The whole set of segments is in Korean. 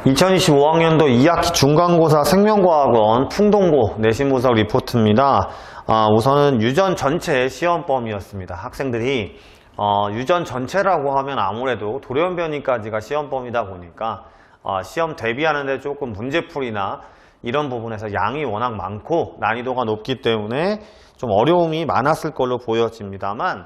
2025학년도 2학기 중간고사 생명과학원 풍동고 내신 분석 리포트입니다. 우선은 유전 전체 시험 범위였습니다. 학생들이 유전 전체라고 하면 아무래도 돌연변이까지가 시험 범위다 보니까 시험 대비하는데 조금 문제풀이나 이런 부분에서 양이 워낙 많고 난이도가 높기 때문에 좀 어려움이 많았을 걸로 보여집니다만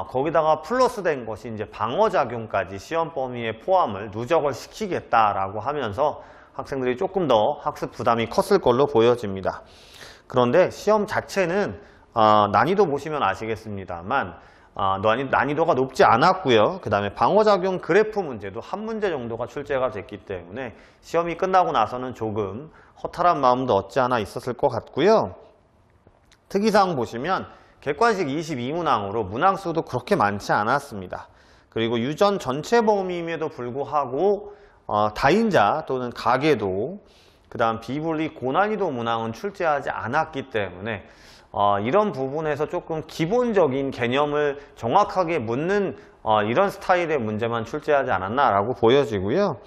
거기다가 플러스 된 것이 이제 방어작용까지 시험 범위에 포함을 누적을 시키겠다라고 하면서 학생들이 조금 더 학습 부담이 컸을 걸로 보여집니다. 그런데 시험 자체는 난이도 보시면 아시겠습니다만 난이도가 높지 않았고요. 그 다음에 방어작용 그래프 문제도 한 문제 정도가 출제가 됐기 때문에 시험이 끝나고 나서는 조금 허탈한 마음도 없지 않아 있었을 것 같고요. 특이사항 보시면 객관식 22문항으로 문항수도 그렇게 많지 않았습니다. 그리고 유전 전체 범위임에도 불구하고 다인자 또는 가계도 그 다음 비분리 고난이도 문항은 출제하지 않았기 때문에 이런 부분에서 조금 기본적인 개념을 정확하게 묻는 이런 스타일의 문제만 출제하지 않았나라고 보여지고요.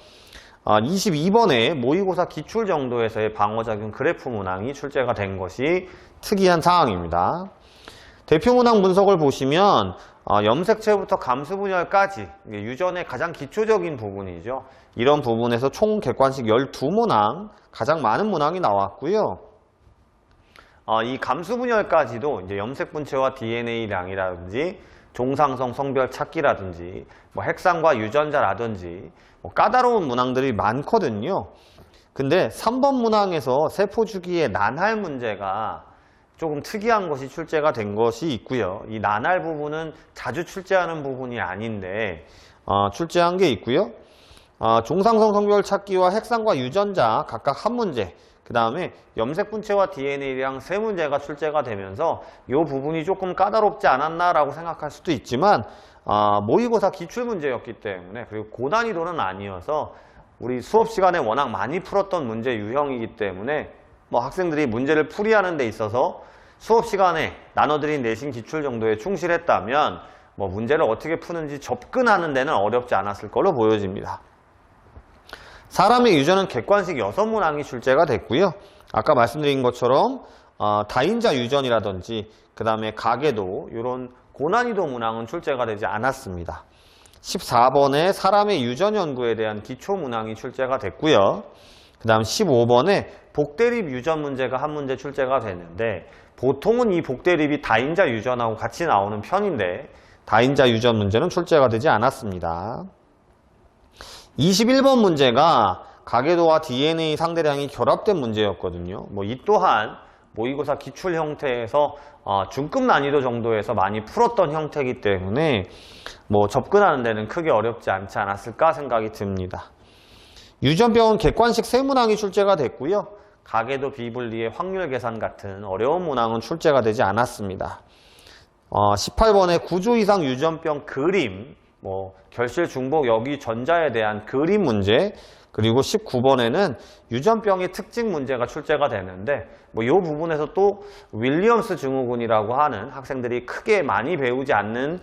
22번에 모의고사 기출 정도에서의 방어작용 그래프 문항이 출제가 된 것이 특이한 사항입니다. 대표 문항 분석을 보시면 염색체부터 감수분열까지 유전의 가장 기초적인 부분이죠. 이런 부분에서 총 객관식 12문항, 가장 많은 문항이 나왔고요. 이 감수분열까지도 이제 염색분체와 DNA량이라든지 종상성 성별 찾기라든지 뭐 핵상과 유전자라든지 뭐 까다로운 문항들이 많거든요. 근데 3번 문항에서 세포주기의 난할 문제가 조금 특이한 것이 출제가 된 것이 있고요. 이 난할 부분은 자주 출제하는 부분이 아닌데 출제한 게 있고요. 종상성 성별 찾기와 핵상과 유전자 각각 한 문제, 그 다음에 염색분체와 DNA량 3문제가 출제가 되면서 이 부분이 조금 까다롭지 않았나라고 생각할 수도 있지만 모의고사 기출문제였기 때문에 그리고 고난이도는 아니어서 우리 수업 시간에 워낙 많이 풀었던 문제 유형이기 때문에 뭐 학생들이 문제를 풀이하는 데 있어서 수업 시간에 나눠드린 내신 기출 정도에 충실했다면 뭐 문제를 어떻게 푸는지 접근하는 데는 어렵지 않았을 걸로 보여집니다. 사람의 유전은 객관식 6문항이 출제가 됐고요. 아까 말씀드린 것처럼 다인자 유전이라든지 그 다음에 가계도 이런 고난이도 문항은 출제가 되지 않았습니다. 14번에 사람의 유전 연구에 대한 기초 문항이 출제가 됐고요. 그 다음 15번에 복대립 유전 문제가 한 문제 출제가 됐는데 보통은 이 복대립이 다인자 유전하고 같이 나오는 편인데 다인자 유전 문제는 출제가 되지 않았습니다. 21번 문제가 가계도와 DNA 상대량이 결합된 문제였거든요. 이 또한 모의고사 기출 형태에서 중급 난이도 정도에서 많이 풀었던 형태이기 때문에 접근하는 데는 크게 어렵지 않지 않았을까 생각이 듭니다. 유전병은 객관식 3문항이 출제가 됐고요. 가계도 비분리의 확률 계산 같은 어려운 문항은 출제가 되지 않았습니다. 18번에 9주 이상 유전병 그림, 결실 중복 여기 전자에 대한 그림 문제, 그리고 19번에는 유전병의 특징 문제가 출제가 되는데 이 부분에서 또 윌리엄스 증후군이라고 하는 학생들이 크게 많이 배우지 않는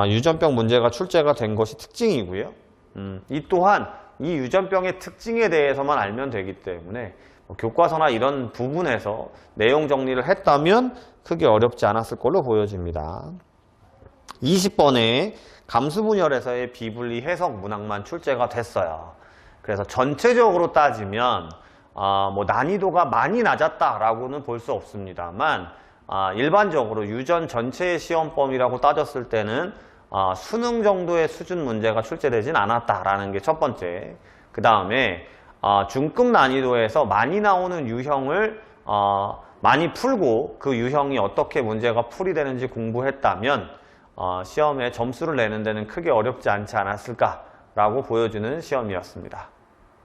유전병 문제가 출제가 된 것이 특징이고요. 이 또한 이 유전병의 특징에 대해서만 알면 되기 때문에 교과서나 이런 부분에서 내용 정리를 했다면 크게 어렵지 않았을 걸로 보여집니다. 20번에 감수분열에서의 비분리 해석 문항만 출제가 됐어요. 그래서 전체적으로 따지면 난이도가 많이 낮았다라고는 볼 수 없습니다만 일반적으로 유전 전체의 시험 범위라고 따졌을 때는 수능 정도의 수준 문제가 출제되진 않았다라는 게 첫 번째. 그 다음에 중급 난이도에서 많이 나오는 유형을 많이 풀고 그 유형이 어떻게 문제가 풀이되는지 공부했다면 시험에 점수를 내는 데는 크게 어렵지 않지 않았을까라고 보여주는 시험이었습니다.